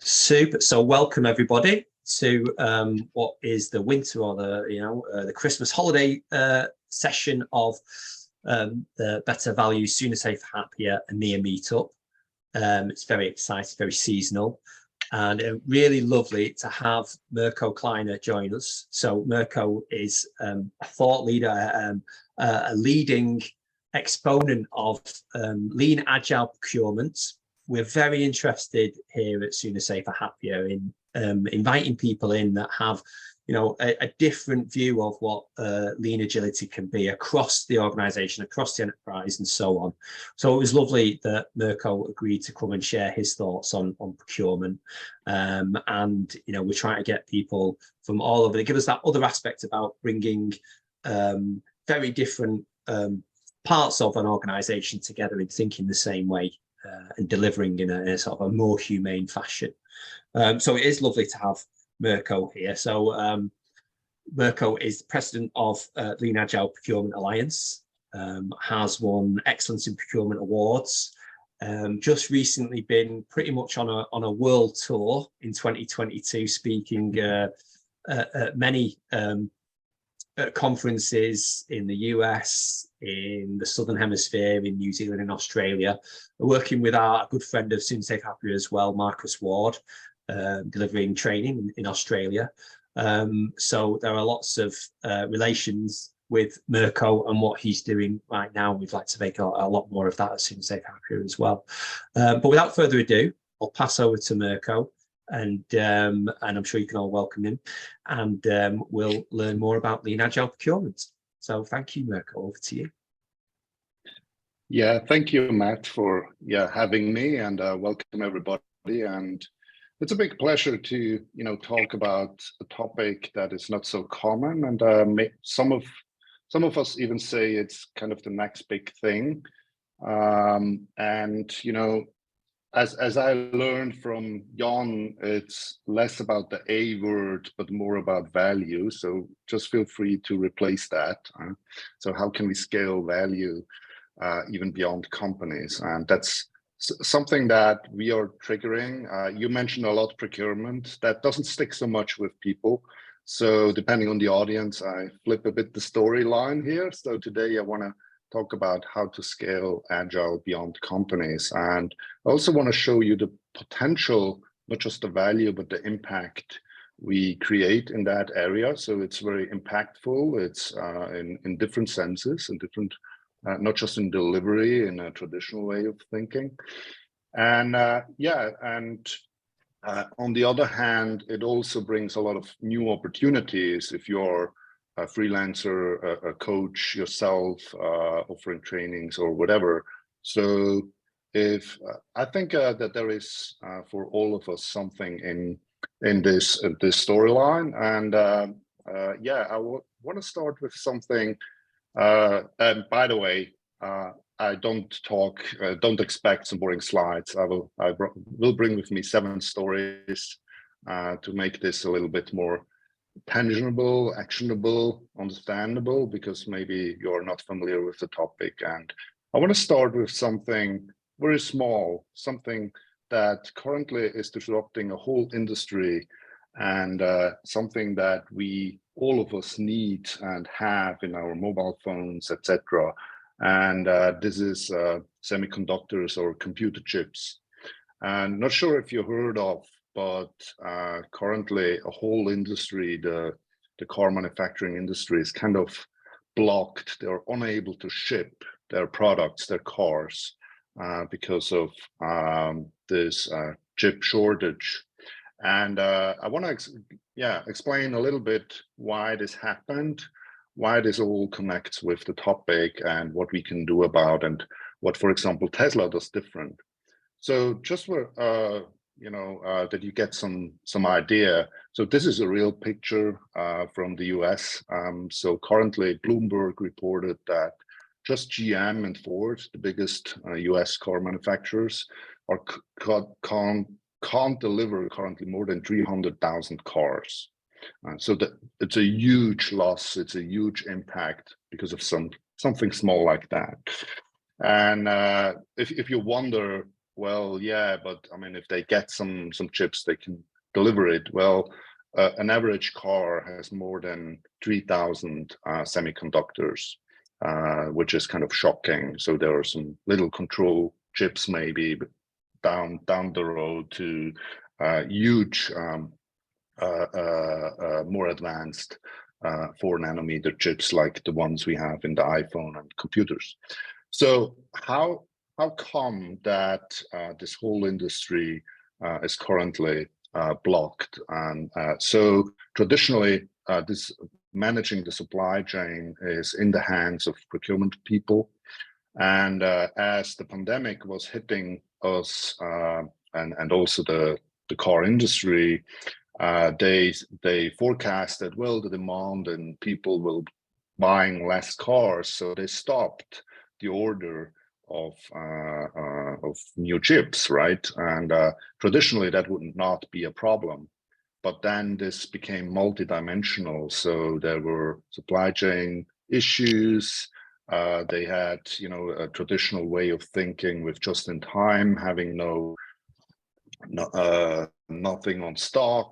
Super. So welcome everybody to what is the winter or the Christmas holiday session of the Better Value, Sooner, Safer, Happier EMEA meetup. It's very exciting, very seasonal, and really lovely to have Mirko Kleiner join us. So Mirko is a thought leader, a leading exponent of lean agile procurement. We're very interested here at Sooner, Safer, Happier in inviting people in that have, a different view of what lean agility can be across the organization, across the enterprise, and so on. So it was lovely that Mirko agreed to come and share his thoughts on procurement. And, we're trying to get people from all over. They give us that other aspect about bringing very different parts of an organization together and thinking the same way. And delivering in a sort of a more humane fashion. So it is lovely to have Mirko here. So Mirko is president of Lean-Agile Procurement Alliance, has won Excellence in Procurement Awards, just recently been pretty much on a world tour in 2022, speaking at many conferences in the US, in the Southern Hemisphere, in New Zealand and Australia. We're working with our good friend of Soon Safe Happier as well, Marcus Ward, delivering training in Australia. So there are lots of relations with Mirko and what he's doing right now. We'd like to make a lot more of that at Soon Safe Happier as well. But without further ado, I'll pass over to Mirko. And I'm sure you can all welcome him, and we'll learn more about Lean Agile Procurement. So thank you, Mirko, over to you. Yeah, thank you, Matt, for having me, and welcome everybody. And it's a big pleasure to talk about a topic that is not so common, and some of us even say it's kind of the next big thing. As I learned from Jan, it's less about the A word, but more about value. So just feel free to replace that. So how can we scale value even beyond companies? And that's something that we are triggering. You mentioned a lot procurement. That doesn't stick so much with people. So depending on the audience, I flip a bit the storyline here. So today I want to talk about how to scale agile beyond companies. And I also want to show you the potential, not just the value, but the impact we create in that area. So it's very impactful. It's in different senses, in different, not just in delivery, in a traditional way of thinking. And on the other hand, it also brings a lot of new opportunities if you're a freelancer, a coach yourself, offering trainings or whatever. So if I think that there is for all of us something in this storyline, and I want to start with something. And by the way, I don't expect some boring slides. I will bring with me 7 stories to make this a little bit more tangible, actionable, understandable, because maybe you're not familiar with the topic. And I want to start with something very small, something that currently is disrupting a whole industry, and something that all of us need and have in our mobile phones, etc. And this is semiconductors or computer chips. And not sure if you heard of, but currently a whole industry, the car manufacturing industry, is kind of blocked. They're unable to ship their products, their cars, because of this chip shortage. And I want to explain a little bit why this happened, why this all connects with the topic, and what we can do about, and what, for example, Tesla does different. So just for that you get some idea. So this is a real picture from the US. So currently Bloomberg reported that just GM and Ford, the biggest US car manufacturers, can't deliver currently more than 300,000 cars. So it's a huge loss. It's a huge impact because of something small like that. And if you wonder well, yeah, but I mean, if they get some chips, they can deliver it. Well, an average car has more than 3,000 semiconductors, which is kind of shocking. So there are some little control chips maybe down the road to huge, more advanced 4-nanometer chips like the ones we have in the iPhone and computers. So how come that this whole industry is currently blocked? And so traditionally, this managing the supply chain is in the hands of procurement people. And as the pandemic was hitting us and also the car industry, they forecasted, well, the demand and people will buying less cars, so they stopped the order of new chips, right? And traditionally that would not be a problem, but then this became multidimensional. So there were supply chain issues. They had, a traditional way of thinking with just in time, having nothing on stock.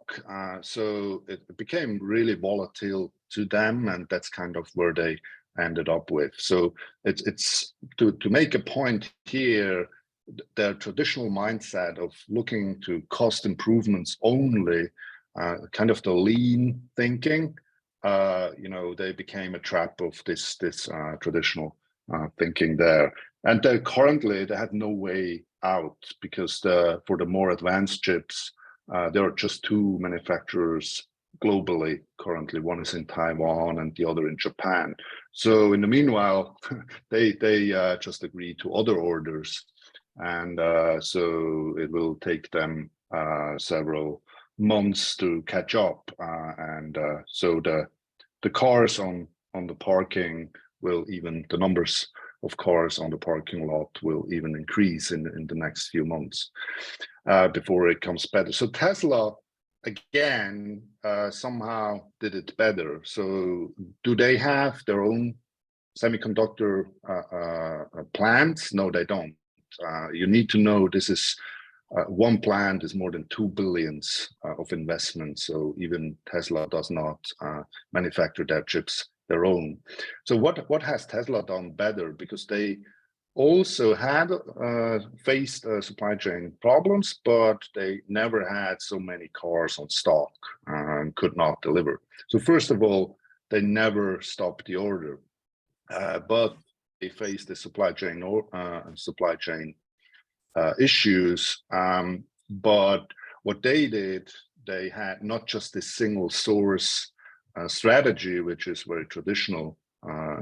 So it became really volatile to them, and that's kind of where they ended up with. So it's to make a point here, their traditional mindset of looking to cost improvements only, kind of the lean thinking, they became a trap of this traditional thinking there. And currently they have no way out, because for the more advanced chips, there are just 2 manufacturers globally currently. One is in Taiwan and the other in Japan. So in the meanwhile, they just agreed to other orders, and so it will take them several months to catch up, and so the cars on the parking will even, the numbers of cars on the parking lot will even increase in the next few months before it comes better. So Tesla, again, somehow did it better. So do they have their own semiconductor plants? No, they don't. You need to know this is one plant is more than 2 billion of investment. So even Tesla does not manufacture their chips their own. So what has Tesla done better? Because they also had faced supply chain problems, but they never had so many cars on stock and could not deliver. So first of all, they never stopped the order, but they faced the supply chain issues. But what they did, they had not just this single source strategy, which is very traditional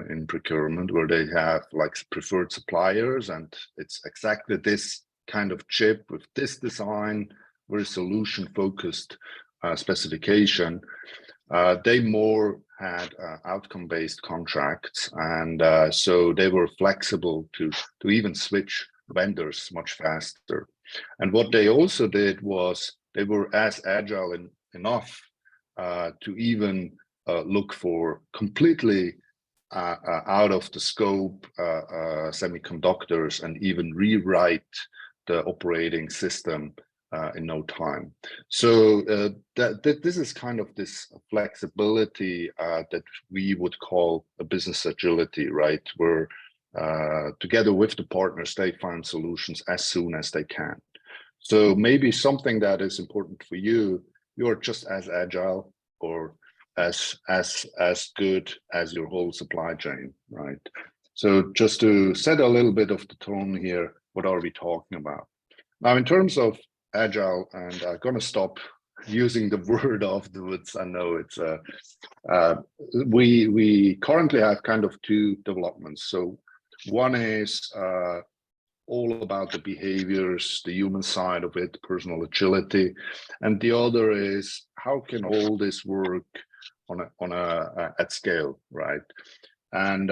in procurement, where they have like preferred suppliers, and it's exactly this kind of chip with this design, very solution focused specification. They more had outcome-based contracts, and so they were flexible to even switch vendors much faster. And what they also did was they were as agile enough to even look for completely out of the scope semiconductors and even rewrite the operating system in no time. So this is kind of this flexibility that we would call a business agility, right? Where together with the partners, they find solutions as soon as they can. So maybe something that is important for you, you're just as agile or as good as your whole supply chain, right? So just to set a little bit of the tone here, what are we talking about? Now, in terms of agile, and I'm going to stop using the word afterwards. I know it's we currently have kind of 2 developments. So one is all about the behaviors, the human side of it, personal agility, and the other is how can all this work on a at scale, right? And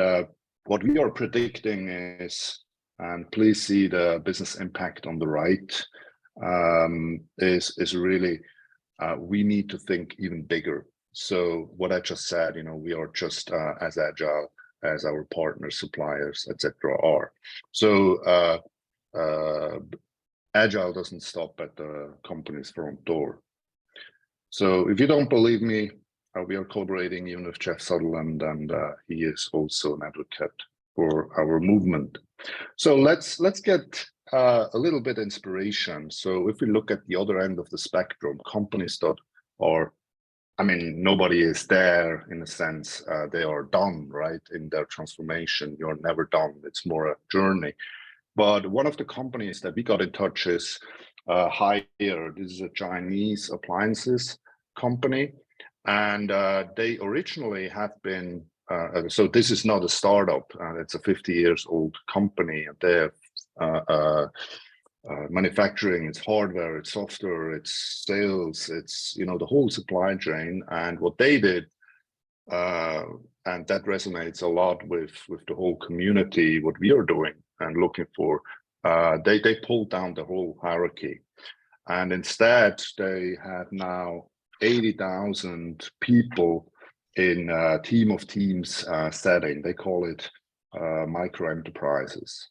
what we are predicting is, and please see the business impact on the right, is really we need to think even bigger. So what I just said, we are just as agile as our partners, suppliers, etc. are. So Agile doesn't stop at the company's front door. So if you don't believe me, we are collaborating even with Jeff Sutherland, and he is also an advocate for our movement. So let's get a little bit inspiration. So if we look at the other end of the spectrum, companies that are, I mean, nobody is there in a sense, they are done, right? In their transformation, you're never done. It's more a journey. But one of the companies that we got in touch is Haier. This is a Chinese appliances company. And they originally have been, so this is not a startup, it's a 50 years old company. They have manufacturing, it's hardware, it's software, it's sales, it's, you know, the whole supply chain. And what they did, and that resonates a lot with the whole community, what we are doing and looking for, they pulled down the whole hierarchy. And instead, they have now 80,000 people in a team of teams setting. They call it micro enterprises.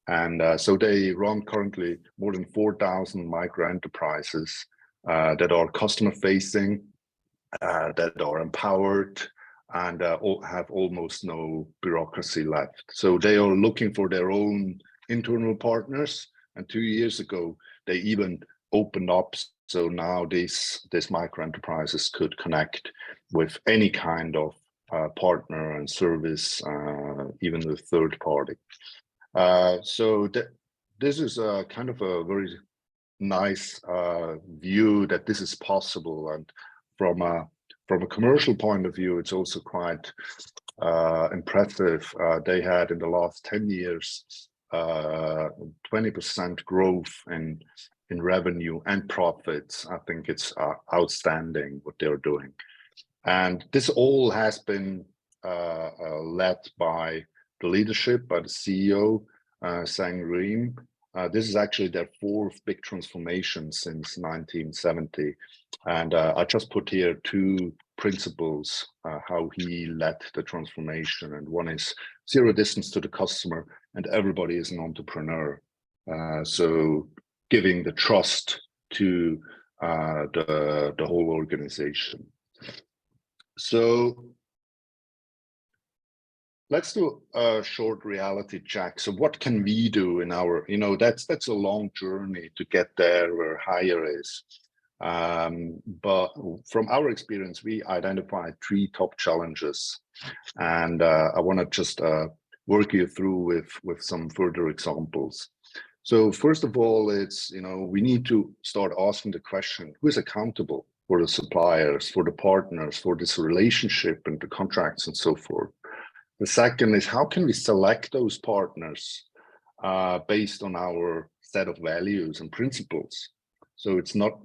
And so they run currently more than 4,000 micro enterprises that are customer facing, that are empowered, and have almost no bureaucracy left. So they are looking for their own internal partners. And 2 years ago, they even opened up. So now these micro enterprises could connect with any kind of partner and service, even with third party. So this is a kind of a very nice view that this is possible. And from a commercial point of view, it's also quite impressive. They had in the last 10 years 20% growth in revenue and profits. I think it's outstanding what they're doing. And this all has been led by the leadership, by the CEO, Sang Reem. This is actually their fourth big transformation since 1970. And I just put here two principles, how he led the transformation. And one is zero distance to the customer, and everybody is an entrepreneur. So giving the trust to the whole organization. So let's do a short reality check. So what can we do in our, you know, that's a long journey to get there where Haier is. But from our experience, we identified 3 top challenges. And I want to just work you through with some further examples. So first of all, it's, you know, we need to start asking the question, who is accountable for the suppliers, for the partners, for this relationship and the contracts and so forth? The second is, how can we select those partners based on our set of values and principles? So it's not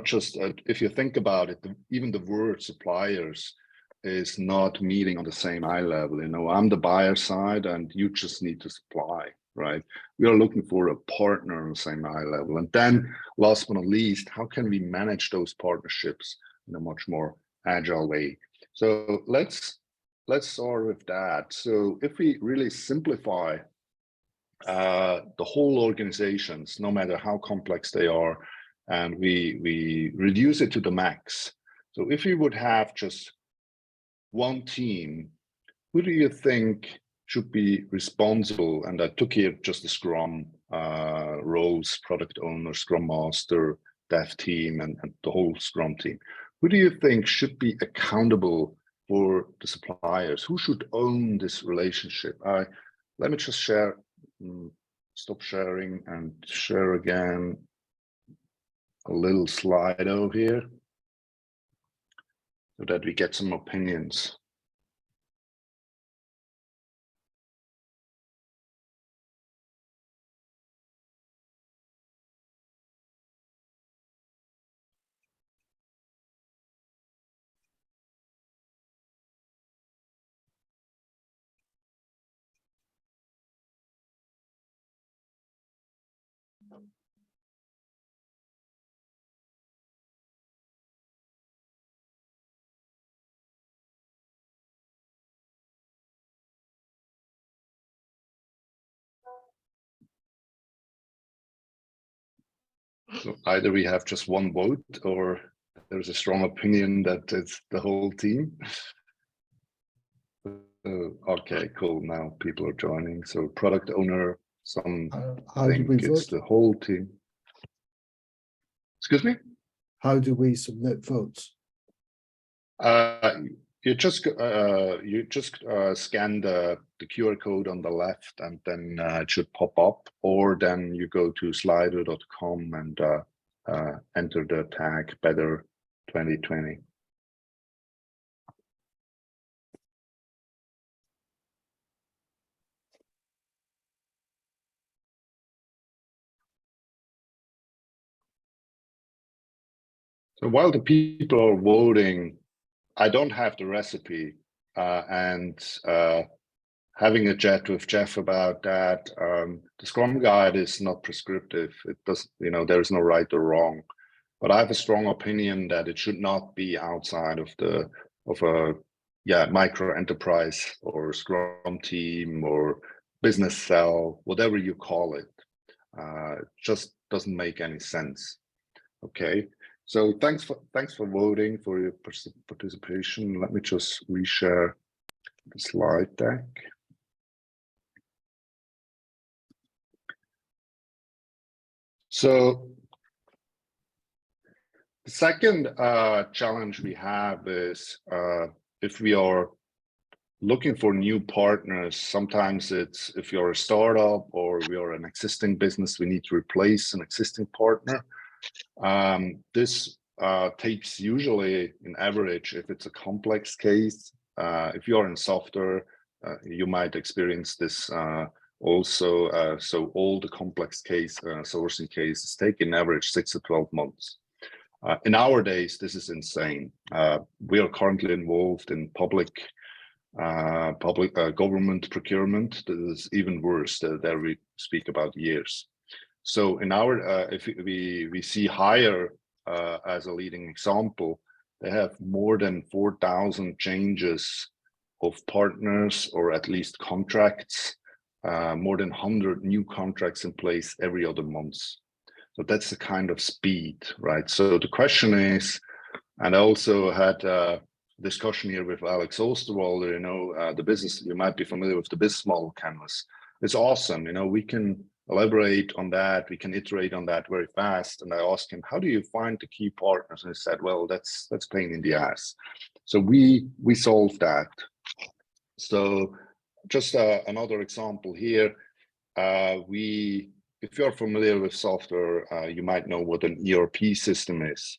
just, if you think about it, even the word suppliers is not meeting on the same eye level. You know, I'm the buyer side and you just need to supply, right? We are looking for a partner on the same eye level. And then last but not least, how can we manage those partnerships in a much more agile way? So let's start with that. So if we really simplify the whole organizations, no matter how complex they are, and we reduce it to the max. So if we would have just one team, who do you think should be responsible? And I took here just the Scrum roles, product owner, Scrum Master, dev team, and the whole Scrum team. Who do you think should be accountable for the suppliers? Who should own this relationship? Let me just share, stop sharing and share again a little Slido here so that we get some opinions. So either we have just one vote, or there's a strong opinion that it's the whole team. Okay, cool. Now people are joining. So product owner, some How do we think it's vote? the whole team. Excuse me? How do we submit votes? You just scan the QR code on the left, and then it should pop up, or then you go to slido.com and enter the tag Better 2020. So while the people are voting, I don't have the recipe, and having a chat with Jeff about that. The Scrum Guide is not prescriptive. It does, there is no right or wrong, but I have a strong opinion that it should not be outside of a micro enterprise or Scrum team or business cell, whatever you call it. It just doesn't make any sense. Okay. So thanks for voting, for your participation. Let me just reshare the slide deck. So the second challenge we have is if we are looking for new partners, sometimes it's if you're a startup or we are an existing business, we need to replace an existing partner. This takes usually, in average, if it's a complex case, if you're in software, you might experience this also. So all the complex case sourcing cases take in average 6 to 12 months. In our days, this is insane. We are currently involved in public government procurement. That is even worse. There we speak about years. So in our, if we see Hire as a leading example, they have more than 4,000 changes of partners, or at least contracts, more than 100 new contracts in place every other month. So that's the kind of speed, right? So the question is, and I also had a discussion here with Alex Osterwalder, the business, you might be familiar with the business model canvas. It's awesome, we can elaborate on that, we can iterate on that very fast. And I asked him, how do you find the key partners? And he said, well, that's pain in the ass. So we solved that. So just another example here. If you're familiar with software, you might know what an ERP system is.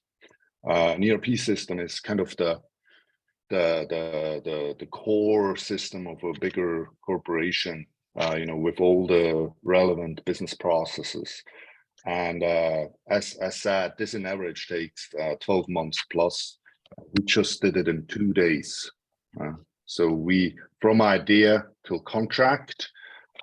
An ERP system is kind of the core system of a bigger corporation, with all the relevant business processes. And as said, this in average takes 12 months plus. We just did it in 2 days. So we, from idea till contract,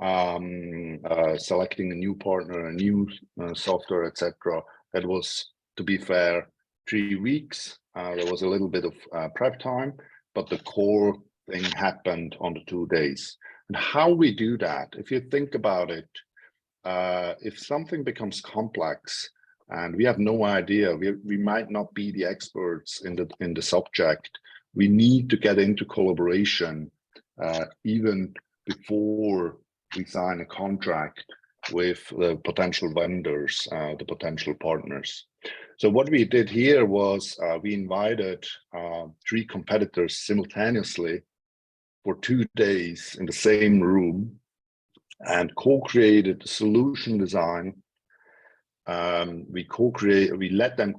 selecting a new partner, a new software, etc. That was, to be fair, 3 weeks. There was a little bit of prep time, but the core thing happened on the 2 days. And how we do that, if you think about it, if something becomes complex and we have no idea, we might not be the experts in the subject. We need to get into collaboration even before we sign a contract with the potential vendors, the potential partners. So what we did here was we invited 3 competitors simultaneously for 2 days in the same room and co-created the solution design. We let them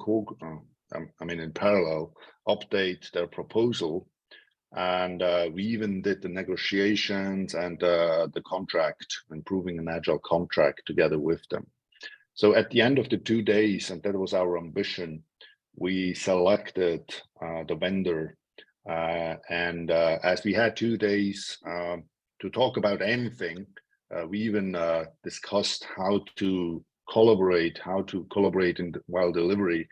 in parallel, update their proposal. And we even did the negotiations and the contract, improving an agile contract together with them. So at the end of the 2 days, and that was our ambition, we selected the vendor. And as we had 2 days to talk about anything, we even discussed how to collaborate while delivery.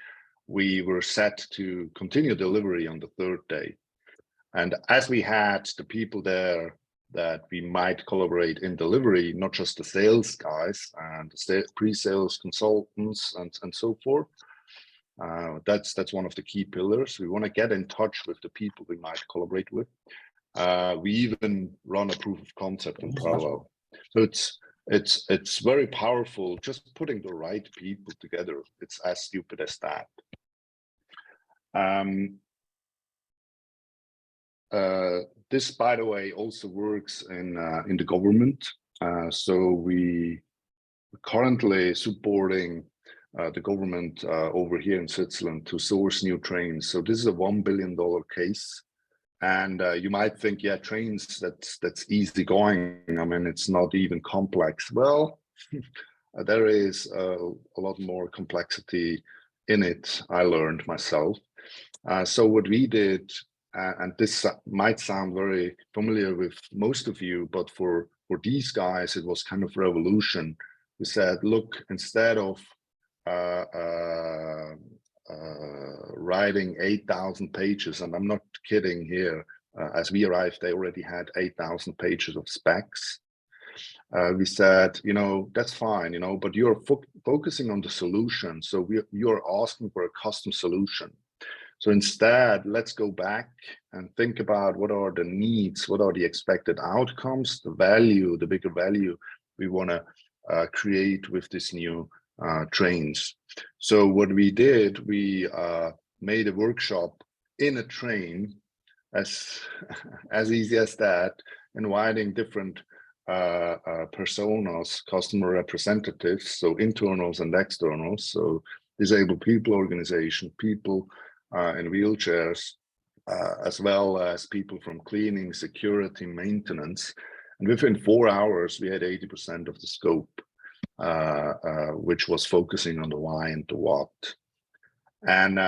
We were set to continue delivery on the 3rd day. And as we had the people there that we might collaborate in delivery, not just the sales guys and the pre-sales consultants and so forth. That's one of the key pillars. We want to get in touch with the people we might collaborate with. We even run a proof of concept in parallel. So it's very powerful, just putting the right people together. It's as stupid as that. This, by the way, also works in the government. So we currently supporting the government over here in Switzerland to source new trains. So this is a $1 billion case. And you might think, yeah, trains, that's easy going. I mean, it's not even complex. Well, there is a lot more complexity in it, I learned myself. So what we did, and this might sound very familiar with most of you, but for these guys, it was kind of revolution. We said, look, instead of writing 8,000 pages, and I'm not kidding here, as we arrived, they already had 8,000 pages of specs. We said, you know, that's fine, you know, but you're focusing on the solution. So you're asking for a custom solution. So instead, let's go back and think about what are the needs, what are the expected outcomes, the value, the bigger value we want to create with this new trains. So what we did, we made a workshop in a train, as easy as that, inviting different personas, customer representatives, so internals and externals, so disabled people organization, people in wheelchairs, as well as people from cleaning, security, maintenance. And within 4 hours, we had 80% of the scope, which was focusing on the why and the what. And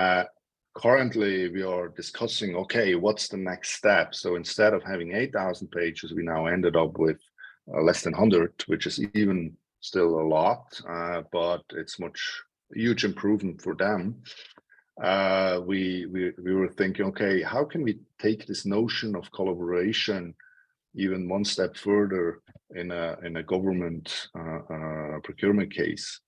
currently, we are discussing, okay, what's the next step? So instead of having 8,000 pages, we now ended up with less than 100, which is even still a lot, but it's huge improvement for them. We were thinking, okay, how can we take this notion of collaboration even one step further in a government procurement case?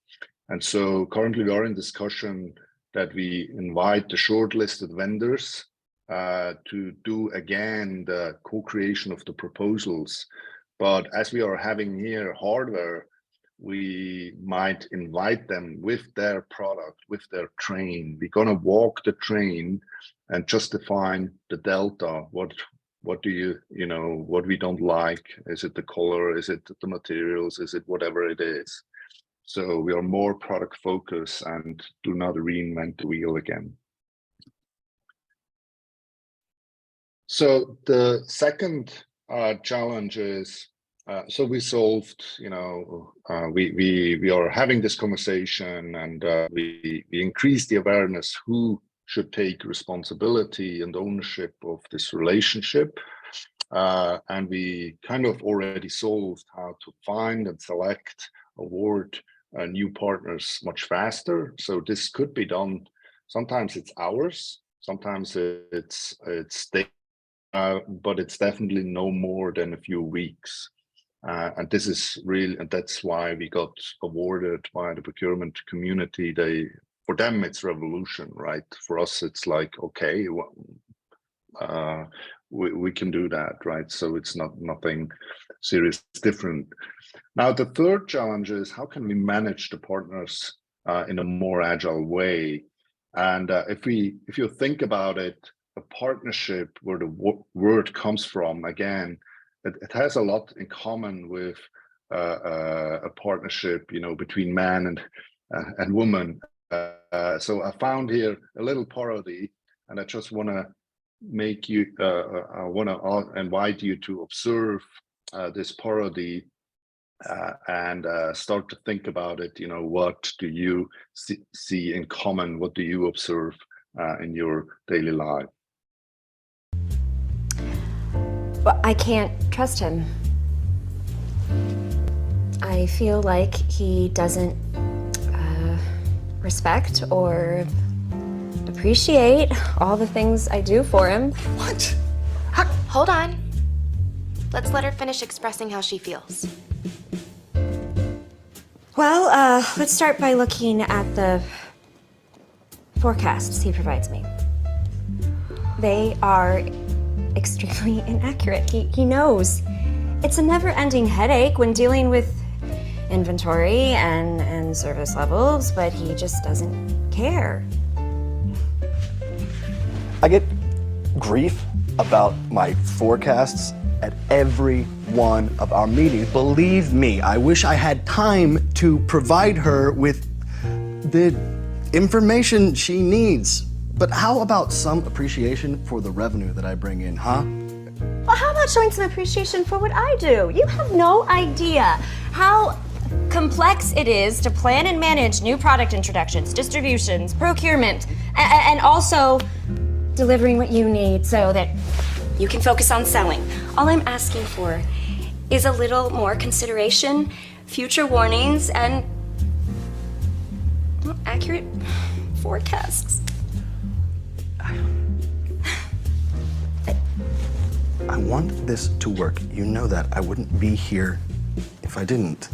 And so currently we are in discussion that we invite the shortlisted vendors to do again the co-creation of the proposals. But as we are having here hardware, we might invite them with their product, with their train. We're gonna walk the train and just define the delta. What do you know, what we don't like? Is it the color? Is it the materials? Is it whatever it is? So we are more product focused and do not reinvent the wheel again. So the second challenge is, so we solved, you know, we are having this conversation, and we increased the awareness who should take responsibility and ownership of this relationship. And we kind of already solved how to find and select, award new partners much faster. So this could be done. Sometimes it's hours, sometimes it's days, but it's definitely no more than a few weeks. And this is really, and that's why we got awarded by the procurement community. For them, it's revolution, right? For us, it's like, okay, we can do that, right? So it's nothing serious different. Now, the third challenge is, how can we manage the partners in a more agile way? And if you think about it, a partnership, where the word comes from, again, it has a lot in common with a partnership, you know, between man and woman. So I found here a little parody, and I just want to make you, I want to invite you to observe this parody and start to think about it. You know, what do you see in common? What do you observe in your daily life? But I can't trust him. I feel like he doesn't respect or appreciate all the things I do for him. What? Hold on. Let's let her finish expressing how she feels. Well, let's start by looking at the forecasts he provides me. They are extremely inaccurate. He knows. It's a never-ending headache when dealing with inventory and service levels, but he just doesn't care. I get grief about my forecasts at every one of our meetings. Believe me, I wish I had time to provide her with the information she needs. But how about some appreciation for the revenue that I bring in, huh? Well, how about showing some appreciation for what I do? You have no idea how complex it is to plan and manage new product introductions, distributions, procurement, and also delivering what you need so that you can focus on selling. All I'm asking for is a little more consideration, future warnings, and accurate forecasts. I want this to work. You know that. I wouldn't be here if I didn't.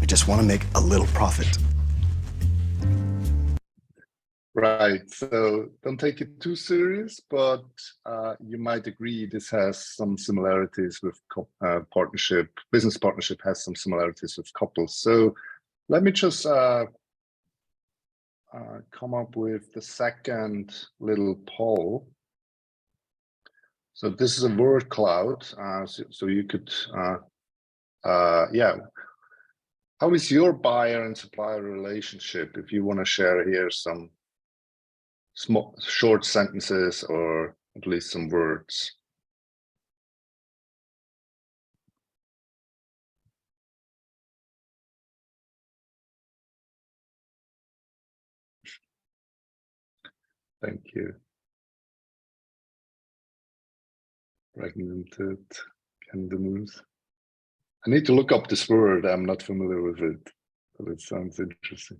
I just want to make a little profit. Right, so don't take it too serious, but you might agree this has some similarities with partnership. Business partnership has some similarities with couples. So let me just come up with the second little poll. So this is a word cloud, so you could, yeah. How is your buyer and supplier relationship? If you want to share here some small, short sentences or at least some words. Thank you. Fragmented, Candamus. I need to look up this word. I'm not familiar with it, but it sounds interesting.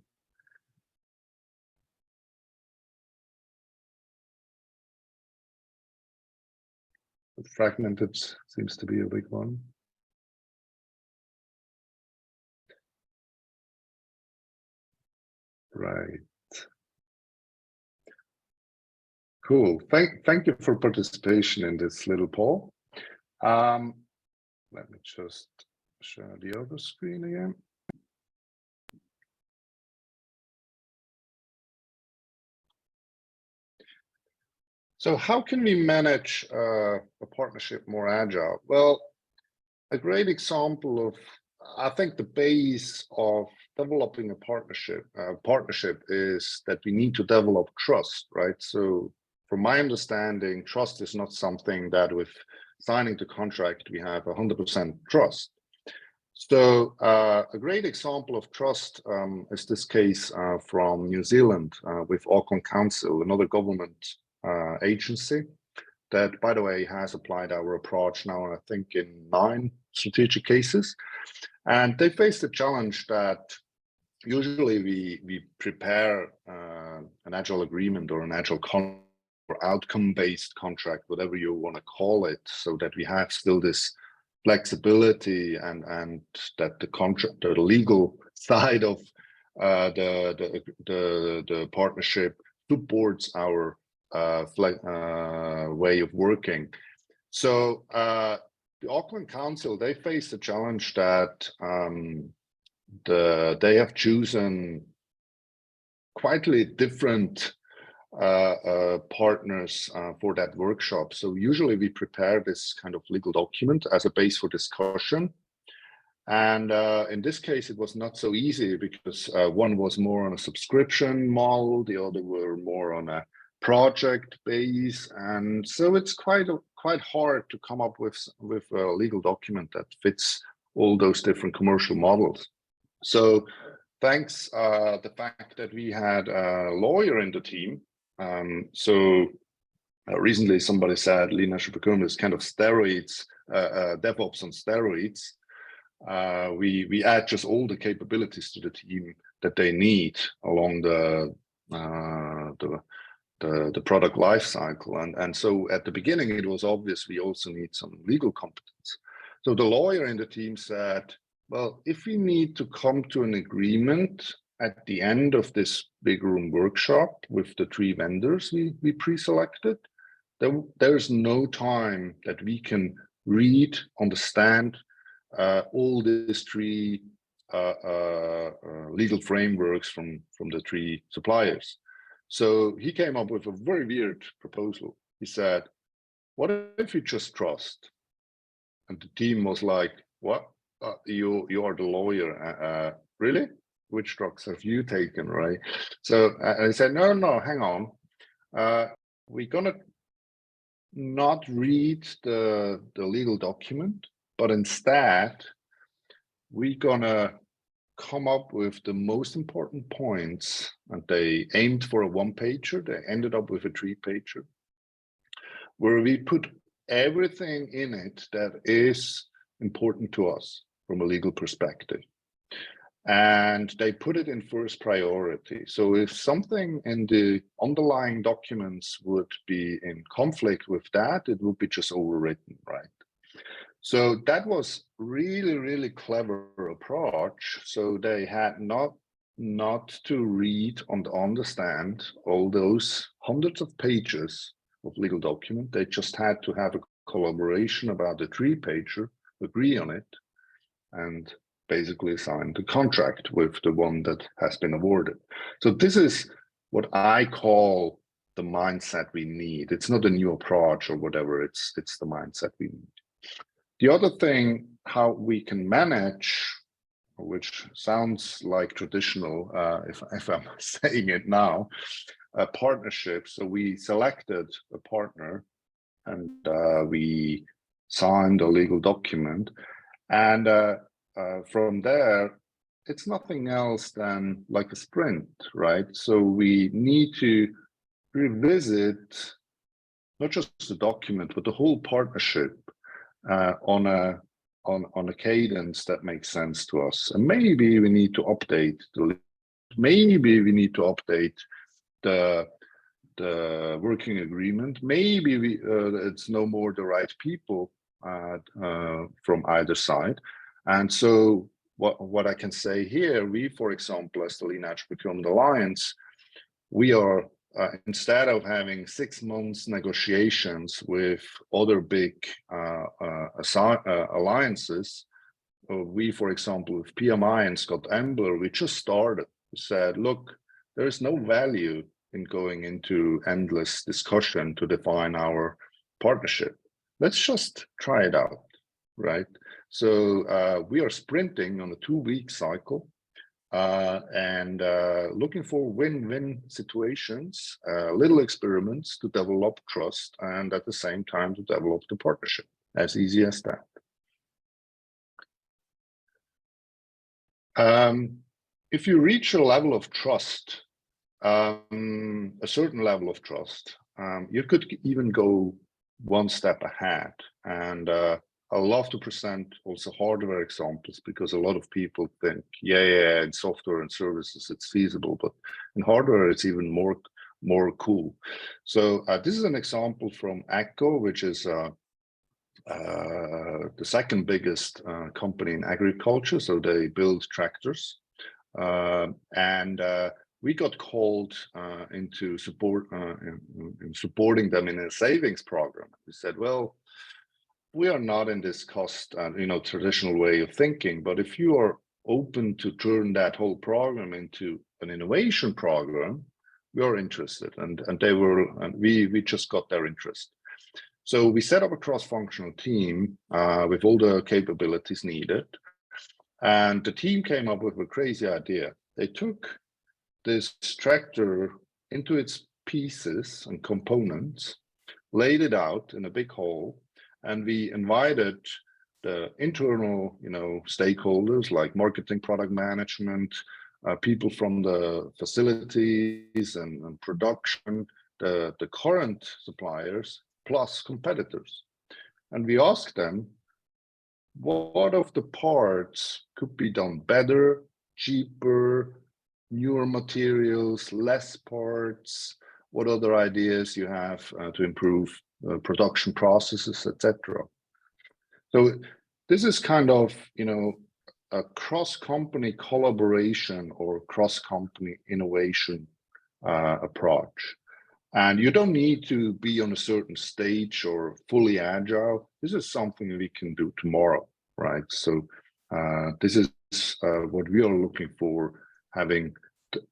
But fragmented seems to be a big one. Right. Cool. Thank you for participation in this little poll. Let me just share the other screen again. So how can we manage a partnership more agile? Well, a great example of, I think the base of developing a partnership is that we need to develop trust, right? So from my understanding, trust is not something that with signing the contract, we have 100% trust. So a great example of trust is this case from New Zealand with Auckland Council, another government agency that, by the way, has applied our approach now, I think, in 9 strategic cases. And they face the challenge that usually we prepare an agile agreement or an agile contract or outcome-based contract, whatever you want to call it, so that we have still this flexibility and that the contract, the legal side of the partnership supports our way of working. So the Auckland Council, they face the challenge that they have chosen quietly different partners for that workshop. So usually we prepare this kind of legal document as a base for discussion. And in this case, it was not so easy because one was more on a subscription model, the other were more on a project base, and so it's quite hard to come up with a legal document that fits all those different commercial models. So thanks the fact that we had a lawyer in the team. Recently somebody said Lean-Agile Procurement is kind of steroids, DevOps on steroids. We add just all the capabilities to the team that they need along the the product life cycle. And so at the beginning, it was obvious we also need some legal competence. So the lawyer in the team said, well, if we need to come to an agreement at the end of this big room workshop with the 3 vendors we pre-selected, there's no time that we can read, understand all these 3 legal frameworks from the 3 suppliers. So he came up with a very weird proposal. He said, what if we just trust? And the team was like, what? You are the lawyer. Really? Which drugs have you taken, right? So I said, no, hang on. We're gonna not read the legal document, but instead, we're gonna come up with the most important points. And they aimed for a 1-pager. They ended up with a 3-pager, where we put everything in it that is important to us from a legal perspective. And they put it in first priority. So if something in the underlying documents would be in conflict with that, it would be just overwritten, right? So that was really, really clever approach. So they had not to read and understand all those hundreds of pages of legal document. They just had to have a collaboration about the 3-pager, agree on it, and basically sign the contract with the one that has been awarded. So this is what I call the mindset we need. It's not a new approach or whatever, it's the mindset we need. The other thing, how we can manage, which sounds like traditional, if I'm saying it now, a partnership. So we selected a partner and we signed a legal document. And from there, it's nothing else than like a sprint, right? So we need to revisit not just the document, but the whole partnership on a cadence that makes sense to us. And maybe we need to update the working agreement. Maybe it's no more the right people from either side. And so what I can say here, we, for example, as the Lean-Agile Procurement Alliance, we are, instead of having 6 months negotiations with other big alliances, we, for example, with PMI and Scott Embler, we just started. We said, look, there is no value in going into endless discussion to define our partnership. Let's just try it out, right? So we are sprinting on a 2-week cycle. And looking for win-win situations, little experiments to develop trust, and at the same time to develop the partnership. As easy as that. If you reach a level of trust, a certain level of trust, you could even go 1 step ahead. And I love to present also hardware examples, because a lot of people think, yeah, in software and services it's feasible, but in hardware it's even more cool. So this is an example from AGCO, which is the second biggest company in agriculture. So they build tractors, and we got called into in supporting them in a savings program. We said, well, we are not in this cost and traditional way of thinking, but if you are open to turn that whole program into an innovation program, we are interested. And they were, and we just got their interest. So we set up a cross-functional team with all the capabilities needed, and the team came up with a crazy idea. They took this tractor into its pieces and components, laid it out in a big hall, and we invited the internal, stakeholders like marketing, product management, people from the facilities and production, the current suppliers, plus competitors. And we asked them, what of the parts could be done better, cheaper, newer materials, less parts, what other ideas you have to improve production processes, etc. So this is kind of, you know, a cross-company collaboration or cross-company innovation approach. And you don't need to be on a certain stage or fully agile. This is something we can do tomorrow, right? So this is what we are looking for, having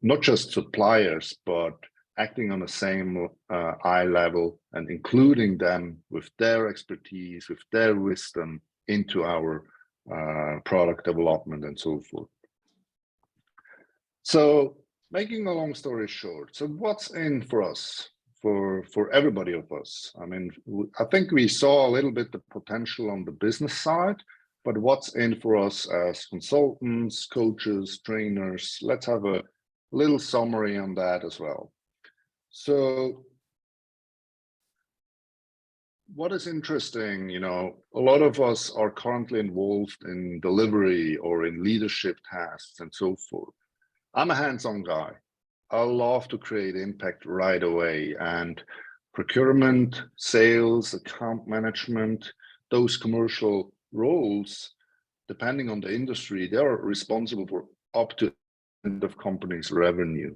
not just suppliers, but acting on the same eye level and including them with their expertise, with their wisdom into our product development and so forth. So making a long story short, so what's in for us, for everybody of us? I mean, I think we saw a little bit the potential on the business side, but what's in for us as consultants, coaches, trainers? Let's have a little summary on that as well. So what is interesting, you know, a lot of us are currently involved in delivery or in leadership tasks and so forth. I'm a hands-on guy. I love to create impact right away, and procurement, sales, account management, those commercial roles, depending on the industry, they are responsible for up to end of company's revenue.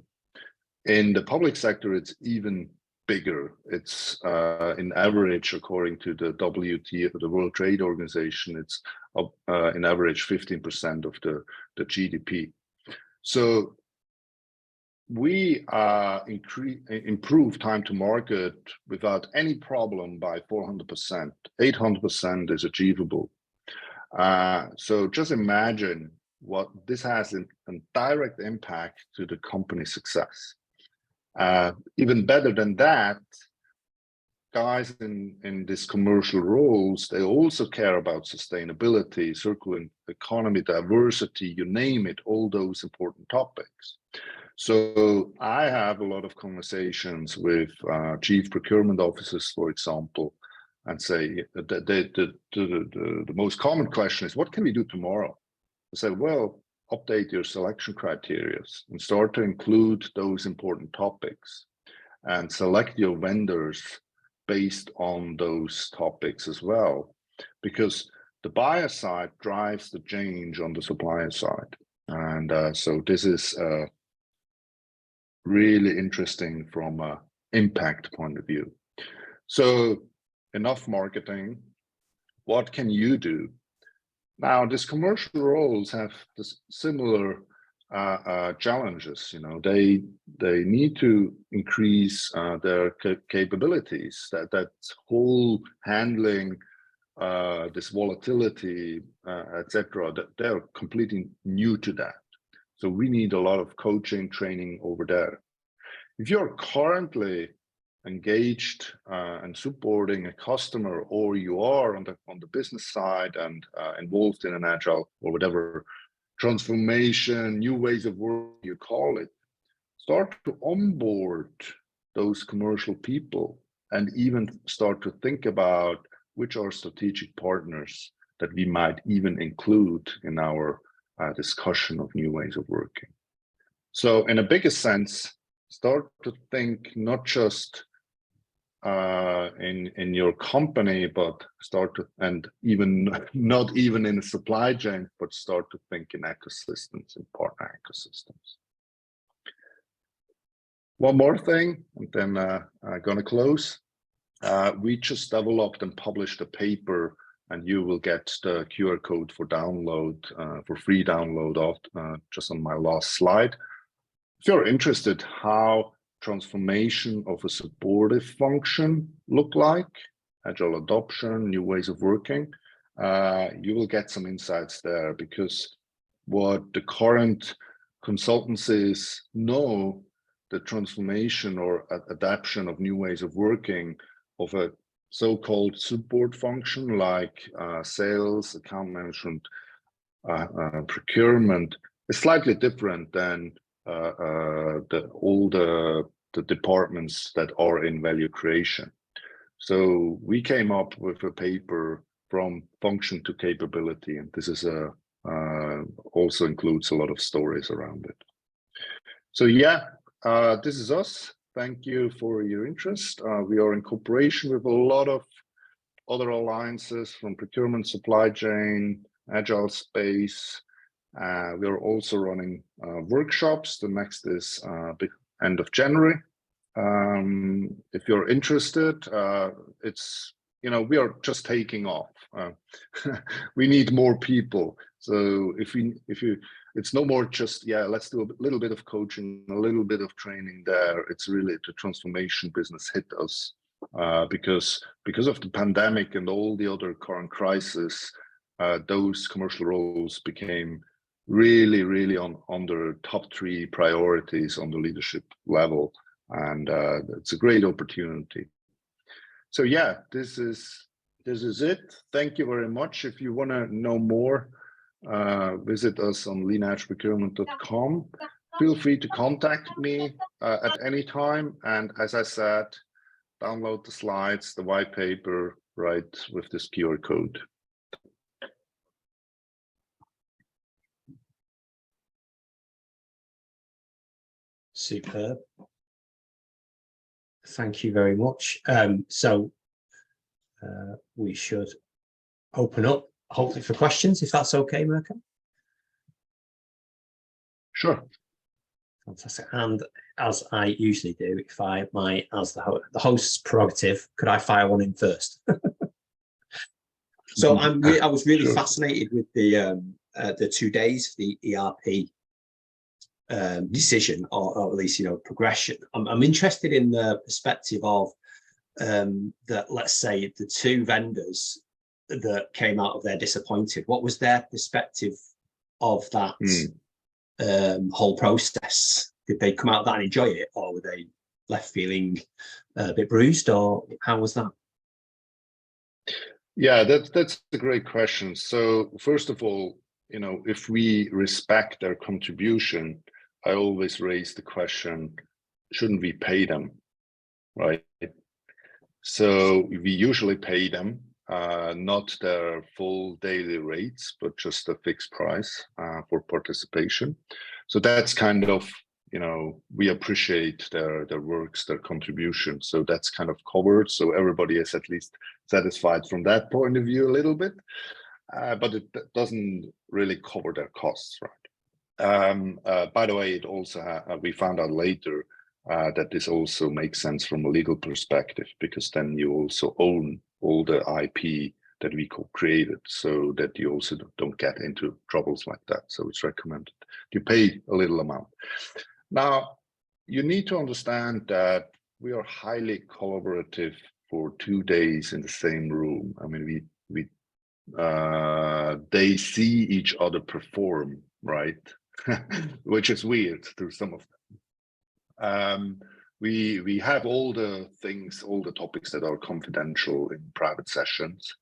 In the public sector, it's even bigger. It's in average, according to the WTO, the World Trade Organization, it's in average 15% of the GDP. So we improve time to market without any problem by 400%. 800% is achievable. So just imagine what this has in direct impact to the company's success. Even better than that, guys in these commercial roles, they also care about sustainability, circular economy, diversity, you name it, all those important topics. So I have a lot of conversations with chief procurement officers, for example, and say the most common question is, what can we do tomorrow? I say, well, update your selection criteria and start to include those important topics and select your vendors based on those topics as well, because the buyer side drives the change on the supplier side. And so this is really interesting from an impact point of view. So enough marketing. What can you do? Now, these commercial roles have this similar challenges. You know, they need to increase their capabilities. That whole handling this volatility, etc. That they're completely new to that. So we need a lot of coaching, training over there. If you're currently engaged and supporting a customer, or you are on the business side and involved in an agile or whatever transformation, new ways of working, you call it, start to onboard those commercial people and even start to think about which are strategic partners that we might even include in our discussion of new ways of working. So in a bigger sense, start to think not just in your company, but start to, and even not even in a supply chain, but start to think in ecosystems and partner ecosystems. One more thing, and then I'm gonna close. We just developed and published a paper, and you will get the QR code for download, for free download just on my last slide. If you're interested how transformation of a supportive function look like, agile adoption, new ways of working, you will get some insights there, because what the current consultancies know, the transformation or adaptation of new ways of working of a so-called support function like sales, account management, procurement is slightly different than all the departments that are in value creation. So we came up with a paper from function to capability, and this is also includes a lot of stories around it. So yeah, this is us. Thank you for your interest. We are in cooperation with a lot of other alliances from procurement, supply chain, agile space. We are also running workshops. The next is end of January. If you're interested, it's, we are just taking off. We need more people. So if you, it's no more just, let's do a little bit of coaching, a little bit of training there. It's really the transformation business hit us because of the pandemic and all the other current crises, those commercial roles became really, really on the top 3 priorities on the leadership level. And it's a great opportunity. So this is it. Thank you very much. If you want to know more, visit us on lean-agileprocurement.com. Feel free to contact me at any time. And as I said, download the slides, the white paper, right, with this QR code. Superb. Thank you very much. So we should open up, hopefully, for questions, if that's okay, Mirko. Sure. Fantastic. And as I usually do, if I might, as the host's prerogative, could I fire one in first? So I was really fascinated with the 2 days, the ERP decision, or at least progression. I'm interested in the perspective of that, let's say, the 2 vendors that came out of there disappointed. What was their perspective of that whole process? Did they come out of that and enjoy it, or were they left feeling a bit bruised, or how was that? Yeah, that's a great question. So first of all, if we respect their contribution, I always raise the question, shouldn't we pay them, right? So we usually pay them, not their full daily rates, but just a fixed price for participation. So that's kind of, we appreciate their works, their contribution. So that's kind of covered. So everybody is at least satisfied from that point of view a little bit, but it doesn't really cover their costs, right? By the way, it also we found out later that this also makes sense from a legal perspective, because then you also own all the IP that we created, so that you also don't get into troubles like that. So it's recommended you pay a little amount. Now, you need to understand that we are highly collaborative for 2 days in the same room. I mean, they see each other perform, right? Which is weird to some of them. We have all the things, all the topics that are confidential in private sessions,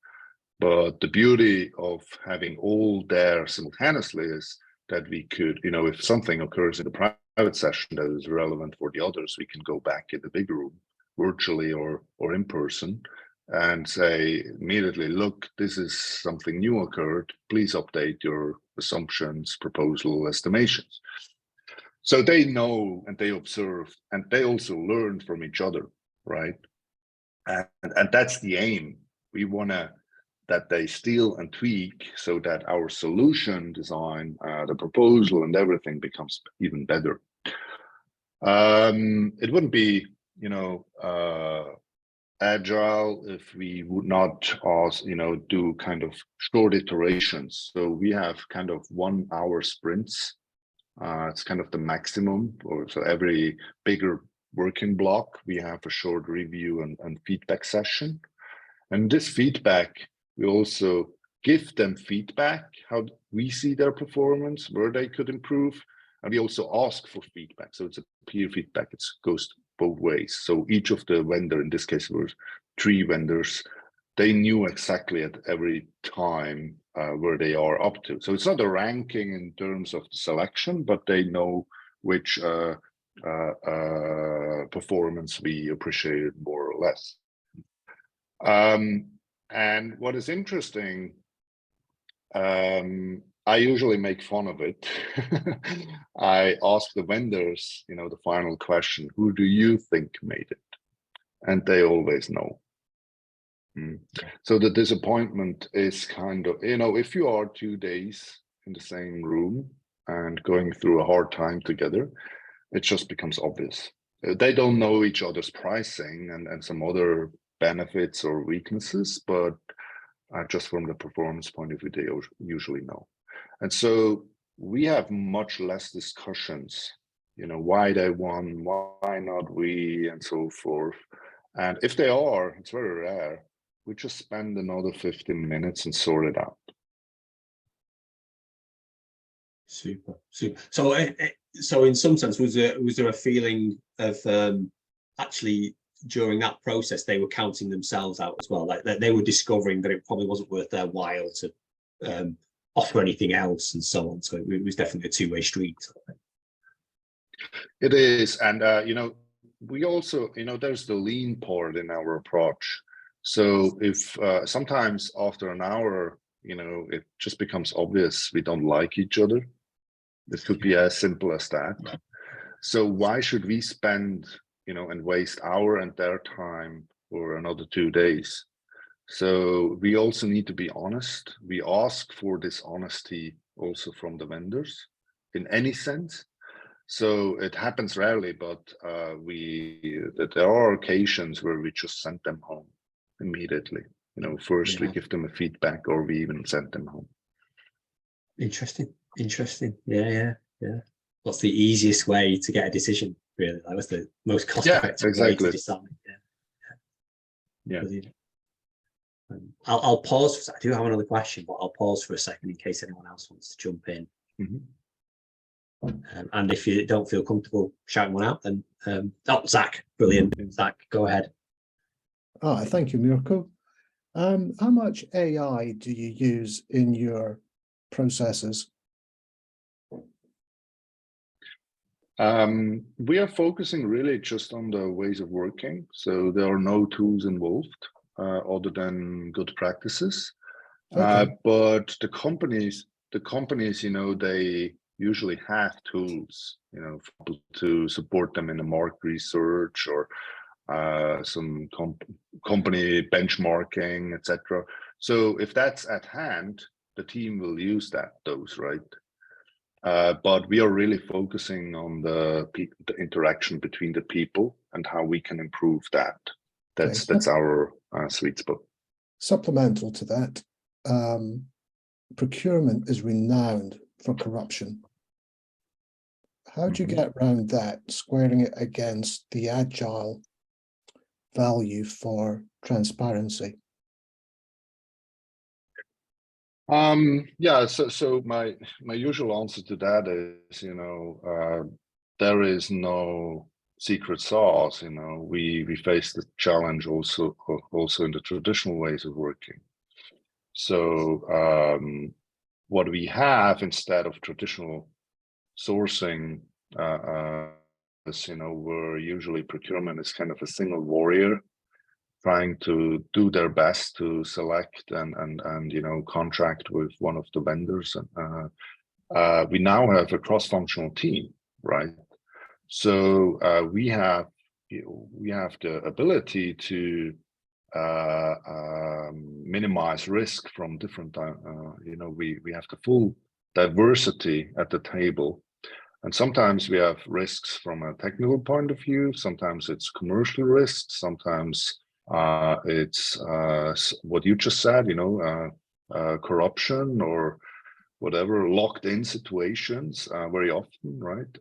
but the beauty of having all there simultaneously is that we could, if something occurs in the private session that is relevant for the others, we can go back in the big room, virtually or in person, and say immediately, look, this is something new occurred, please update your assumptions, proposal, estimations. So they know and they observe, and they also learn from each other, right? And that's the aim. We want that they steal and tweak so that our solution design, the proposal and everything becomes even better. It wouldn't be, agile if we would not do kind of short iterations. So we have kind of 1 hour sprints. It's kind of the maximum, or so every bigger working block, we have a short review and feedback session. And this feedback, we also give them feedback, how we see their performance, where they could improve. And we also ask for feedback. So it's a peer feedback, it goes both ways. So each of the vendor, in this case, were 3 vendors, they knew exactly at every time where they are up to. So it's not a ranking in terms of the selection, but they know which performance we appreciated more or less. And what is interesting, I usually make fun of it. I ask the vendors, the final question, who do you think made it? And they always know. So the disappointment is kind of, if you are 2 days in the same room and going through a hard time together, it just becomes obvious. They don't know each other's pricing and some other benefits or weaknesses, but just from the performance point of view, they usually know. And so we have much less discussions, why they won, why not we, and so forth. And if they are, it's very rare, we just spend another 15 minutes and sort it out. Super. So in some sense, was there a feeling of actually during that process they were counting themselves out as well, like they were discovering that it probably wasn't worth their while to offer anything else and so on? So it was definitely a two-way street. It is, and we also, there's the lean part in our approach. So if sometimes after an hour, it just becomes obvious we don't like each other. This could be as simple as that. Right. So why should we spend, and waste our and their time for another 2 days? So we also need to be honest. We ask for this honesty also from the vendors in any sense. So it happens rarely, but there are occasions where we just send them home immediately. First we give them a feedback, or we even send them home. Interesting. Yeah. What's the easiest way to get a decision? Really, that was the most cost-effective way to decide. Yeah. I'll pause. I do have another question, but I'll pause for a second in case anyone else wants to jump in. And if you don't feel comfortable shouting one out, then Zach, brilliant. Zach, go ahead. Thank you, Mirko. How much AI do you use in your processes? We are focusing really just on the ways of working. So there are no tools involved other than good practices. Okay. But the companies, they usually have tools, to support them in the market research or some company benchmarking, etc. So if that's at hand, the team will use those, right? But we are really focusing on the interaction between the people and how we can improve that. That's our sweet spot. Supplemental to that, procurement is renowned for corruption. How do you get around that, squaring it against the agile value for transparency? So my usual answer to that is, there is no secret sauce. We face the challenge also in the traditional ways of working. So what we have instead of traditional sourcing is, where usually procurement is kind of a single warrior trying to do their best to select and contract with one of the vendors. We now have a cross-functional team, right? So we have the ability to minimize risk from different. We have the full diversity at the table, and sometimes we have risks from a technical point of view. Sometimes it's commercial risks. Sometimes it's what you just said, corruption or whatever, locked in situations very often, right?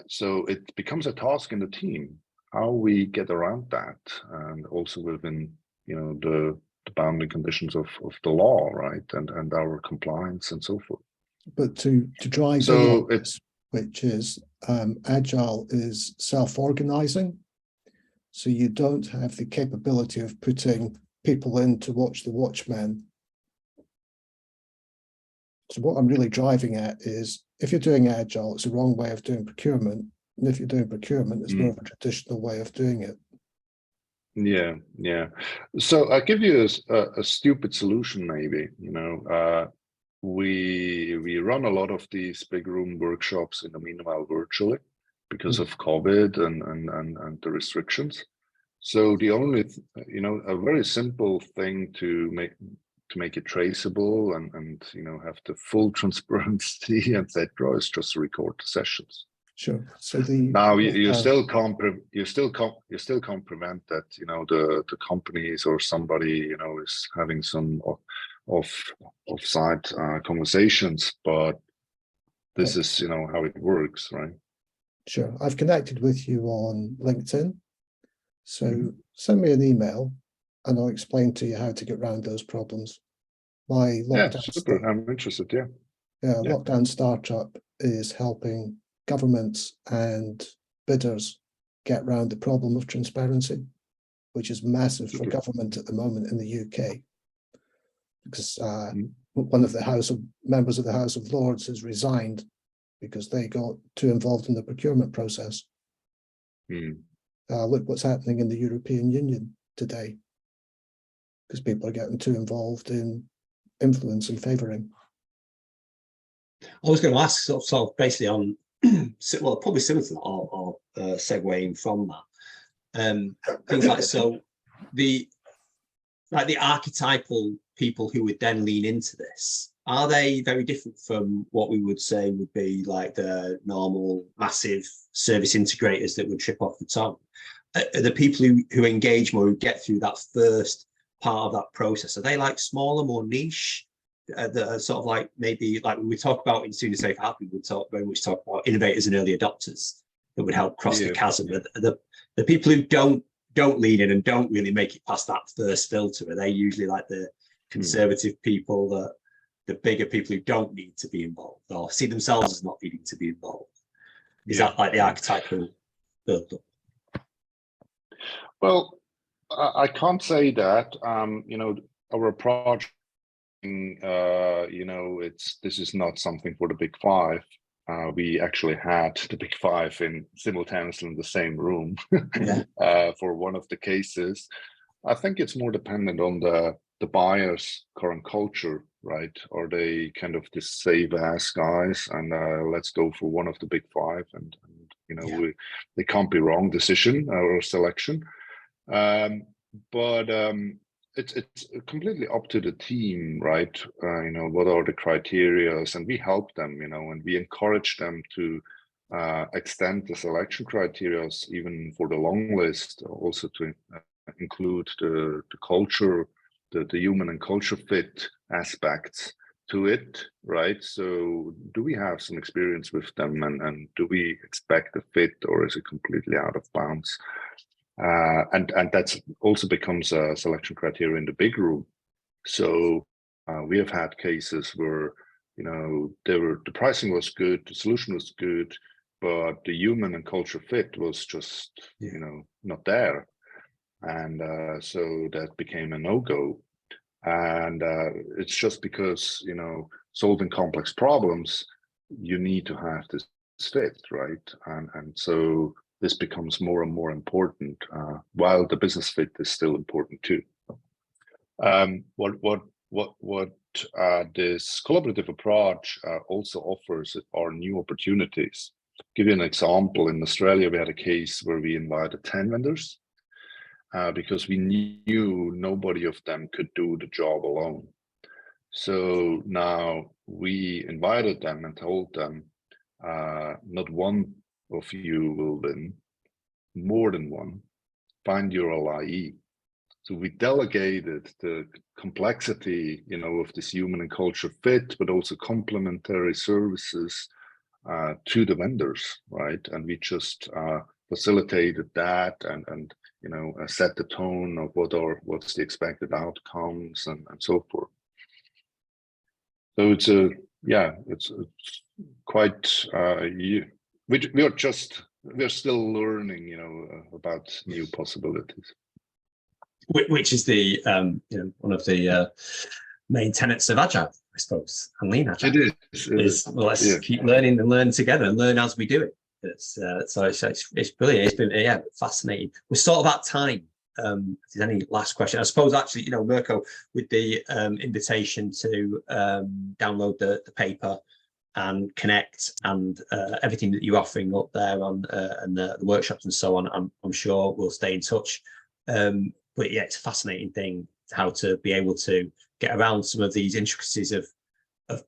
So it becomes a task in the team, how we get around that, and also within, the bounding conditions of the law, right? And our compliance and so forth. But to drive so it's which is agile is self-organizing. So you don't have the capability of putting people in to watch the watchmen. So what I'm really driving at is, if you're doing agile, it's the wrong way of doing procurement. And if you're doing procurement, it's more of a traditional way of doing it. Yeah. So I'll give you a stupid solution, maybe. We run a lot of these big room workshops in the meanwhile virtually because of COVID and the restrictions. So the only, a very simple thing to make it traceable and have the full transparency, etc., is just record the sessions. Sure. So now you still can't prevent that the companies or somebody is having some off-site conversations, but this is how it works, right? Sure. I've connected with you on LinkedIn, so send me an email and I'll explain to you how to get around those problems. My lockdown super. I'm interested. Lockdown startup is helping governments and bidders get around the problem of transparency, which is massive for government at the moment in the UK, because one of the members of the House of Lords has resigned because they got too involved in the procurement process. Look what's happening in the European Union today, because people are getting too involved in influence and favouring. I was going to ask sort of basically on, well, probably similar to that, or segueing from that, things like, so the archetypal people who would then lean into this, are they very different from what we would say would be like the normal massive service integrators that would trip off the tongue? Are the people who engage more, who get through that first part of that process, are they like smaller, more niche, that are sort of like, maybe like when we talk about in Sooner Safe Happy, we would very much talk about innovators and early adopters that would help cross the chasm. The people who don't lean in and don't really make it past that first filter, are they usually like the conservative people, the bigger people who don't need to be involved or see themselves as not needing to be involved? Is that like the archetypal build-up? Well, I can't say that. Our approach, this is not something for the big five. We actually had the big five simultaneously in the same room for one of the cases. I think it's more dependent on the buyer's current culture, right? Are they kind of the save as guys and let's go for one of the big five, and they can't be wrong decision or selection. But it's completely up to the team, right? What are the criteria, and we help them, and we encourage them to extend the selection criteria even for the long list, also to include the culture, the human and culture fit aspects to it, right? So do we have some experience with them, and do we expect a fit, or is it completely out of bounds? And that's also becomes a selection criteria in the big room. So we have had cases where the pricing was good, the solution was good, but the human and culture fit was just not there, and so that became a no-go. And it's just because solving complex problems, you need to have this fit, right? And so this becomes more and more important, while the business fit is still important too. What this collaborative approach also offers are new opportunities. Give you an example. In Australia, we had a case where we invited 10 vendors because we knew nobody of them could do the job alone. So now we invited them and told them, not one of you will win, more than one. Find your LIE. So we delegated the complexity, of this human and culture fit, but also complementary services to the vendors, right? And we just facilitated that and set the tone of what's the expected outcomes and so forth. So it's quite we're still learning, about new possibilities. Which is the one of the main tenets of Agile, I suppose, and Lean-Agile. It is. Well, let's keep learning and learn together and learn as we do it. So it's brilliant. It's been fascinating. We're sort of at time, if there's any last question. I suppose actually, you know, Mirko, with the invitation to download the paper and connect and everything that you're offering up there on and the workshops and so on, I'm sure we'll stay in touch. But yeah, it's a fascinating thing how to be able to get around some of these intricacies of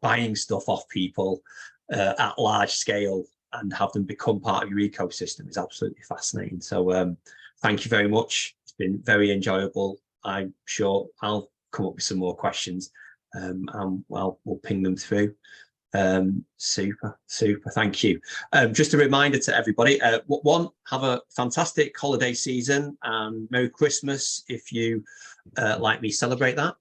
buying stuff off people at large scale and have them become part of your ecosystem is absolutely fascinating. So thank you very much. It's been very enjoyable. I'm sure I'll come up with some more questions and we'll ping them through. Super. Thank you. Just a reminder to everybody, one, have a fantastic holiday season and Merry Christmas if you, like me, celebrate that.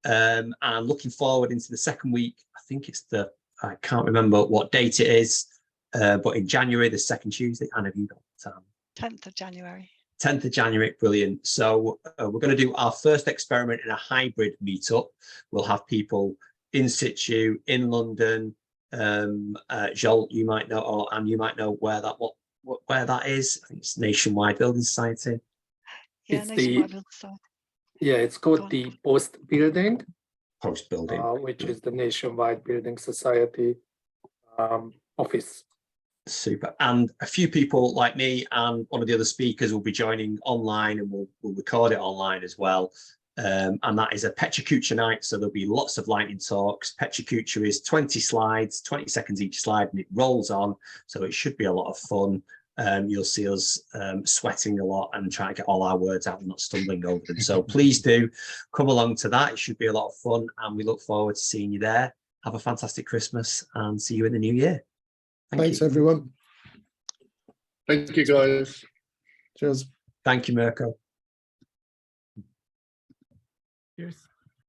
And looking forward into the second week, I think it's I can't remember what date it is, but in January, the second Tuesday. Anna, have you got 10th of January. 10th of January, brilliant. So we're going to do our first experiment in a hybrid meetup. We'll have people in situ in London. Joel, you might know, or Anne, you might know where that is. I think it's Nationwide Building Society. Yeah, It's Nationwide Building Society. Yeah, it's called the Post Building, which is the Nationwide Building Society office. Super. And a few people like me and one of the other speakers will be joining online, and we'll record it online as well. And that is a Petricuccia night, so there'll be lots of lightning talks. Petricuccia is 20 slides, 20 seconds each slide, and it rolls on, so it should be a lot of fun. You'll see us sweating a lot and trying to get all our words out and not stumbling over them. So please do come along to that. It should be a lot of fun, and we look forward to seeing you there. Have a fantastic Christmas and see you in the new year. Thanks, everyone. Thank you, guys. Cheers. Thank you, Mirko. Cheers.